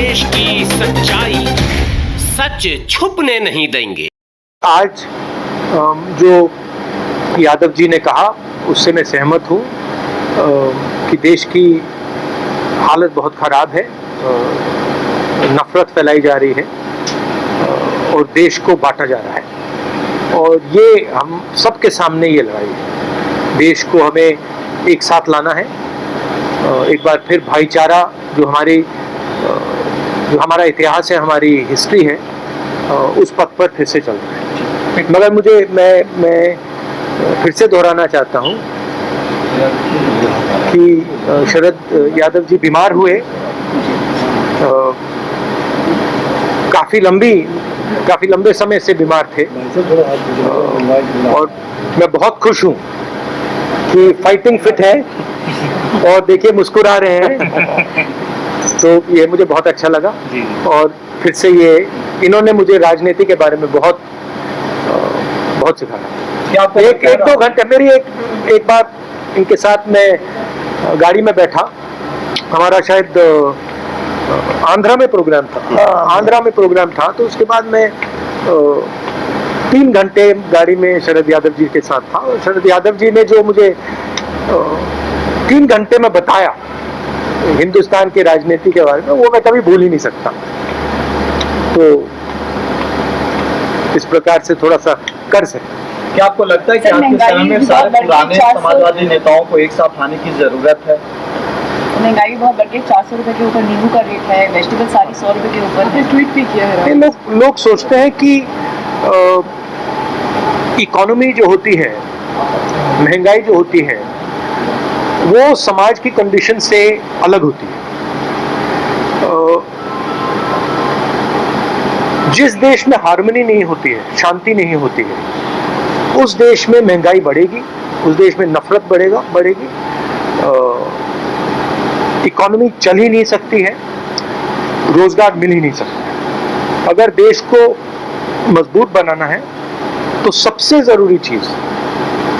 देश की सच्चाई, सच छुपने नहीं देंगे। आज जो यादव जी ने कहा उससे मैं सहमत हूँ कि देश की हालत बहुत ख़राब है, नफरत फैलाई जा रही है और देश को बांटा जा रहा है। और ये हम सबके सामने ये लड़ाई है। देश को हमें एक साथ लाना है। एक बार फिर भाईचारा जो हमारा इतिहास है, हमारी हिस्ट्री है, उस पथ पर फिर से चलना है। मगर मैं फिर से दोहराना चाहता हूँ कि शरद यादव जी बीमार हुए, काफ़ी लंबे समय से बीमार थे और मैं बहुत खुश हूँ कि फाइटिंग फिट है और देखिए मुस्कुरा रहे हैं, तो ये मुझे बहुत अच्छा लगा। और फिर से इन्होंने मुझे राजनीति के बारे में बहुत सिखाया। एक दो घंटे मेरी एक बार इनके साथ मैं गाड़ी में बैठा, हमारा शायद आंध्रा में प्रोग्राम था, तो उसके बाद मैं 3 घंटे गाड़ी में शरद यादव जी के साथ था। और शरद यादव जी ने जो मुझे 3 घंटे में बताया हिंदुस्तान की राजनीति के बारे में, वो मैं कभी भूल ही नहीं सकता। तो इस प्रकार से थोड़ा सा कर सकते। क्या आपको लगता है कि आज के समय में सारे पुराने समाजवादी नेताओं को एक साथ लाने की जरूरत है? महंगाई बहुत बढ़ गई, 400 रुपए के ऊपर नींबू का रेट है, वेजिटेबल सारी 100 रुपए के ऊपर है। ट्वीट भी किया है। लोग सोचते हैं कि इकोनॉमी जो होती है, महंगाई जो होती है, वो समाज की कंडीशन से अलग होती है। जिस देश में हार्मनी नहीं होती है, शांति नहीं होती है, उस देश में महंगाई बढ़ेगी, उस देश में नफरत बढ़ेगी, इकोनॉमी चल ही नहीं सकती है, रोजगार मिल ही नहीं सकता। अगर देश को मजबूत बनाना है तो सबसे जरूरी चीज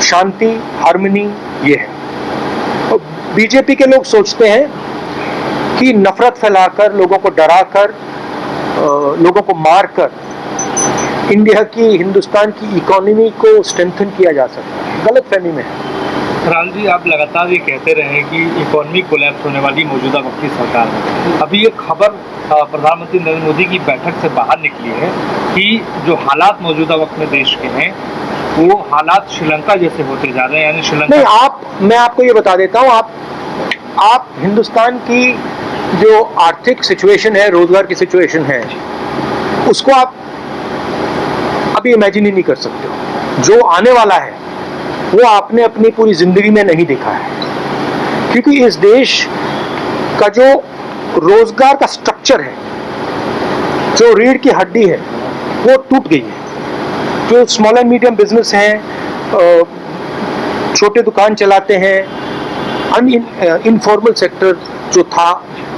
शांति, हार्मनी ये है। और बीजेपी के लोग सोचते हैं कि नफरत फैलाकर, लोगों को डराकर, लोगों को मारकर हिंदुस्तान की इकोनॉमी को स्ट्रेंथन किया जा सकता है। गलतफहमी में है। राहुल जी, आप लगातार ये कहते रहे हैं कि इकोनॉमी कोलैप्स होने वाली मौजूदा वक्त की सरकार में। अभी ये खबर प्रधानमंत्री नरेंद्र मोदी की बैठक से बाहर निकली है कि जो हालात मौजूदा वक्त में देश के हैं, वो हालात श्रीलंका जैसे होते जा रहे हैं। यानी श्रीलंका नहीं, मैं आपको ये बता देता हूँ, आप हिंदुस्तान की जो आर्थिक सिचुएशन है, रोजगार की सिचुएशन है, उसको आप अभी इमेजिन ही नहीं कर सकते हो। जो आने वाला है वो आपने अपनी पूरी जिंदगी में नहीं देखा है, क्योंकि इस देश का जो रोजगार का स्ट्रक्चर है, जो रीढ़ की हड्डी है, वो टूट गई है। जो स्मॉल एंड मीडियम बिजनेस हैं, छोटे दुकान चलाते हैं, इनफॉर्मल सेक्टर जो था,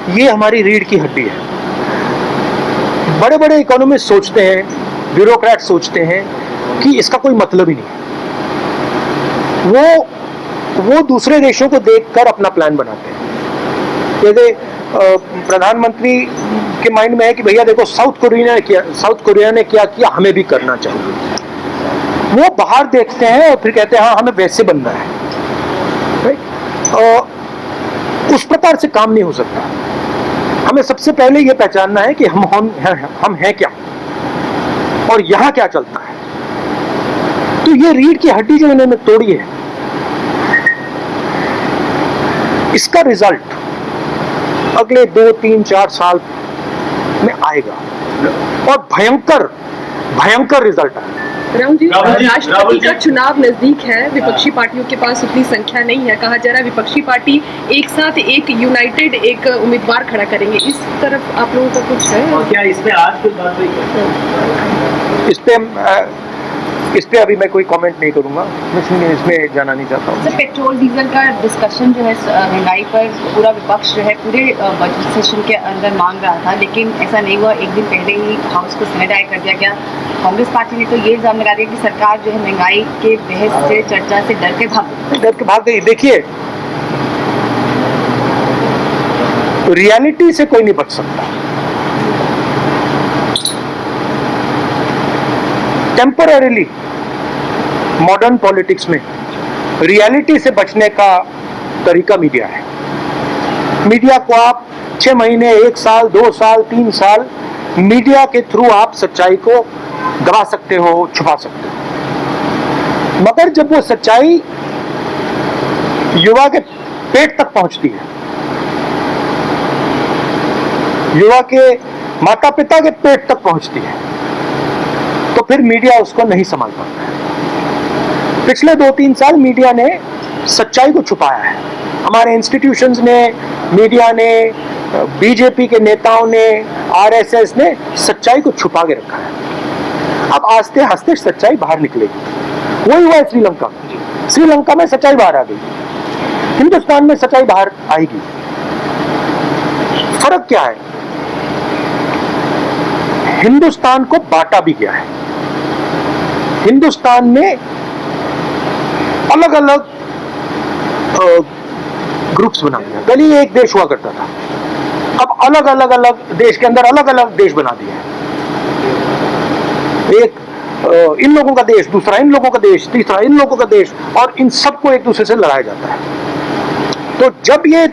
ये हमारी रीढ़ की हड्डी है। बड़े बड़े इकोनॉमिस्ट सोचते हैं, ब्यूरोक्रेट सोचते हैं कि इसका कोई मतलब ही नहीं। वो दूसरे देशों को देखकर अपना प्लान बनाते हैं। जैसे प्रधानमंत्री के माइंड में है कि भैया देखो साउथ कोरिया ने क्या किया, हमें भी करना चाहिए। वो बाहर देखते हैं और फिर कहते हैं हाँ, हमें वैसे बनना है। उस प्रकार से काम नहीं हो सकता। हमें सबसे पहले ये पहचानना है कि हम हैं क्या और यहाँ क्या चलता है। तो ये रीढ़ की हड्डी जो इन्होंने तोड़ी है, इसका रिजल्ट अगले 2, 3, 4 साल में आएगा और भयंकर रिजल्ट आएगा। राहुल जी, राष्ट्रपति का चुनाव नजदीक है, विपक्षी पार्टियों के पास उतनी संख्या नहीं है। कहा जा रहा है विपक्षी पार्टी एक साथ एक यूनाइटेड एक उम्मीदवार खड़ा करेंगे। इस तरफ आप लोगों का कुछ है? और क्या इसमें आज कुछ बात हुई? इस पे अभी मैं कोई कमेंट नहीं करूंगा, मैं इसमें जाना नहीं चाहता हूँ। सर, पेट्रोल डीजल का डिस्कशन जो है, महंगाई पर पूरा विपक्ष जो है पूरे बजट सेशन के अंदर मांग रहा था, लेकिन ऐसा नहीं हुआ। एक दिन पहले ही हाउस को सैनिटाइज कर दिया गया। कांग्रेस पार्टी ने तो ये इल्जाम लगा दिया कि सरकार जो है महंगाई के बहस से, चर्चा से डर के भाग गई। देखिए, रियलिटी से कोई नहीं बच सकता। टेम्पररीली मॉडर्न पॉलिटिक्स में रियलिटी से बचने का तरीका मीडिया है। मीडिया को आप 6 महीने, 1 साल, 2 साल, 3 साल मीडिया के थ्रू आप सच्चाई को दबा सकते हो, छुपा सकते हो, मगर जब वो सच्चाई युवा के पेट तक पहुंचती है, युवा के माता पिता के पेट तक पहुंचती है, तो फिर मीडिया उसको नहीं संभाल पाता है। पिछले 2-3 साल मीडिया ने सच्चाई को छुपाया है। हमारे इंस्टीट्यूशंस ने, मीडिया ने, बीजेपी के नेताओं ने, आरएसएस ने सच्चाई को छुपा के रखा है। अब आस्ते आस्ते सच्चाई बाहर निकलेगी। वही हुआ है श्रीलंका में। श्रीलंका में सच्चाई बाहर आ गई, हिंदुस्तान में सच्चाई बाहर आएगी। फर्क क्या है? हिंदुस्तान को बांटा भी गया है। हिंदुस्तान में अलग अलग ग्रुप्स बना दिया। पहले एक देश हुआ करता था, अब अलग अलग देश के अंदर अलग अलग देश बना दिया है। एक इन लोगों का देश, दूसरा इन लोगों का देश, तीसरा इन लोगों का देश, और इन सबको एक दूसरे से लड़ाया जाता है। तो जब ये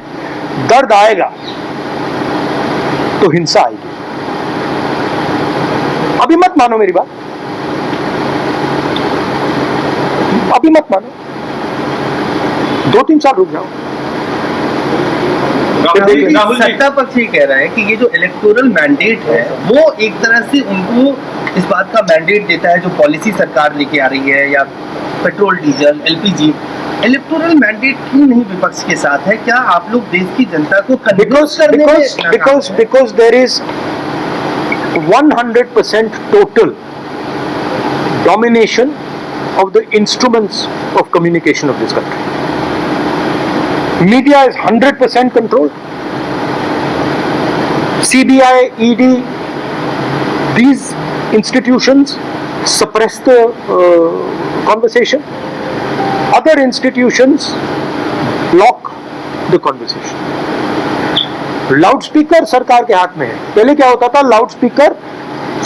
दर्द आएगा तो हिंसा आएगी। अभी मत मानो मेरी बात, अभी मत मानो, 2-3 साल रुक जाओ। सत्ता पक्ष ये कह रहा है कि ये जो इलेक्टोरल मैंडेट है वो एक तरह से उनको इस बात का मैंडेट देता है जो पॉलिसी सरकार लेके आ रही है, या petrol, diesel, LPG, electoral mandate क्यों नहीं विपक्ष के साथ है? क्या आप लोग देश की जनता को कन्विंस करने में नाकाम हैं? because there is 100% total domination of the instruments of communication of this country. Media is 100% controlled. CBI, ED, these institutions suppress the conversation. Other institutions block the conversation. Loud speaker सरकार के हाथ में है। पहले क्या होता था? लाउड स्पीकर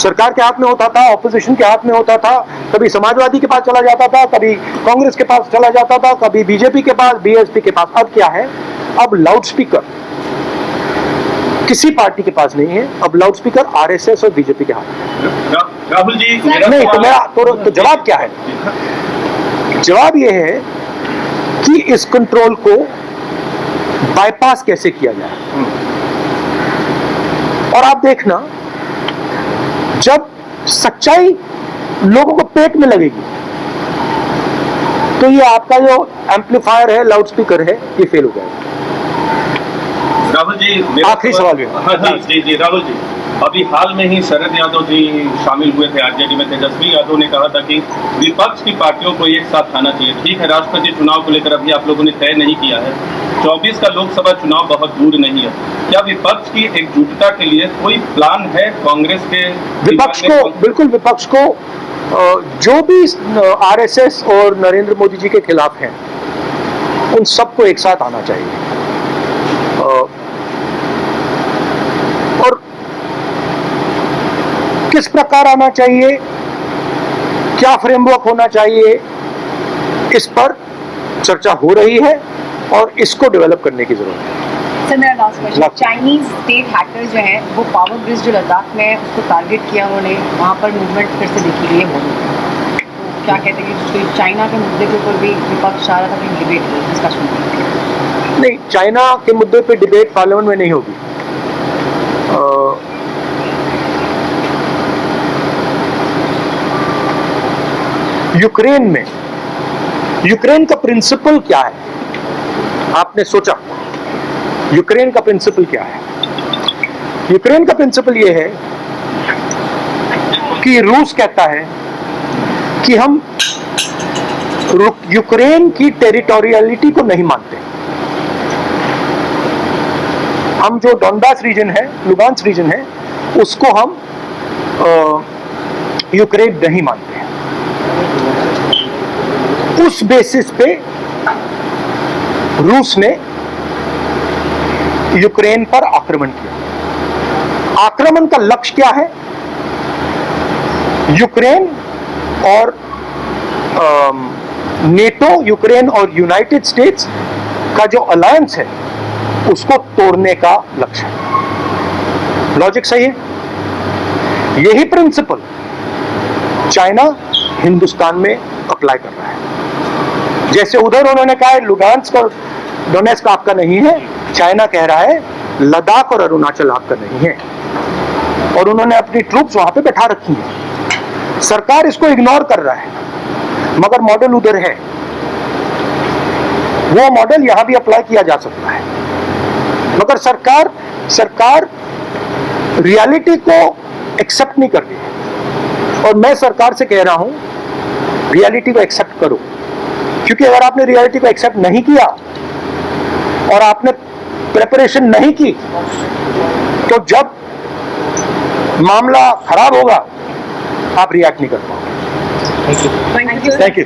सरकार के हाथ में होता था, ऑपोजिशन के हाथ में होता था, कभी समाजवादी के पास चला जाता था, कभी कांग्रेस के पास चला जाता था, कभी बीजेपी के पास, बीएसपी के पास। अब क्या है? अब लाउड स्पीकर किसी पार्टी के पास नहीं है, अब लाउड स्पीकर आरएसएस और बीजेपी के हाथ में। राहुल जी नहीं तो मेरा तो जवाब क्या है? जवाब यह है कि इस कंट्रोल को बाईपास कैसे किया जाए। और आप देखना, जब सच्चाई लोगों को पेट में लगेगी तो ये आपका जो एम्पलीफायर है, लाउड स्पीकर है, ये फेल हो जाएगा। राहुल जी आखिरी सवाल है। हाँ जी राहुल जी, अभी हाल में ही शरद यादव जी शामिल हुए थे आरजेडी में। तेजस्वी यादव ने कहा था कि विपक्ष की पार्टियों को एक साथ आना चाहिए। ठीक है, राष्ट्रपति चुनाव को लेकर अभी आप लोगों ने तय नहीं किया है, 24 का लोकसभा चुनाव बहुत दूर नहीं है। क्या विपक्ष की एकजुटता के लिए कोई प्लान है कांग्रेस के? विपक्ष को, बिल्कुल विपक्ष को जो भी आरएसएस और नरेंद्र मोदी जी के खिलाफ हैं, उन सबको एक साथ आना चाहिए। और किस प्रकार आना चाहिए, क्या फ्रेमवर्क होना चाहिए, इस पर चर्चा हो रही है और इसको डेवलप करने की जरूरत है। सर मेरा last question, Chinese state hacker जो है वो पावर ब्रिज जो लद्दाख में उसको टारगेट किया, उन्होंने वहाँ पर मूवमेंट फिर से देखी गई है। तो क्या कहते हैं कि चाइना के मुद्दे के ऊपर भी विपक्ष आ रहा था कि डिबेट डिस्कशन? नहीं, चाइना के मुद्दे पे डिबेट पार्लियामेंट में नहीं होगी। यूक्रेन में, यूक्रेन का प्रिंसिपल क्या है? आपने सोचा यूक्रेन का प्रिंसिपल क्या है? यूक्रेन का प्रिंसिपल यह है कि रूस कहता है कि हम यूक्रेन की टेरिटोरियलिटी को नहीं मानते। हम जो डोनबास रीजन है, लुगांस्क रीजन है, उसको हम यूक्रेन नहीं मानते। उस बेसिस पे रूस ने यूक्रेन पर आक्रमण किया। आक्रमण का लक्ष्य क्या है? यूक्रेन और नेटो, यूक्रेन और यूनाइटेड स्टेट्स का जो अलायंस है उसको तोड़ने का लक्ष्य है। लॉजिक सही है? यही प्रिंसिपल चाइना हिंदुस्तान में अप्लाई कर रहा है। जैसे उधर उन्होंने कहा है लुगांस्क और डोनेस्क आपका नहीं है, चाइना कह रहा है लद्दाख और अरुणाचल आपका नहीं है, और उन्होंने अपनी ट्रूप्स वहां पे बैठा रखी है। सरकार इसको इग्नोर कर रहा है, मगर मॉडल उधर है, वो मॉडल यहां भी अप्लाई किया जा सकता है। मगर सरकार रियलिटी को एक्सेप्ट नहीं कर रही है, और मैं सरकार से कह रहा हूं रियलिटी को एक्सेप्ट करो, क्योंकि अगर आपने रियलिटी को एक्सेप्ट नहीं किया और आपने प्रिपरेशन नहीं की तो जब मामला खराब होगा आप रिएक्ट नहीं कर पाओगे। Thank you. Thank you.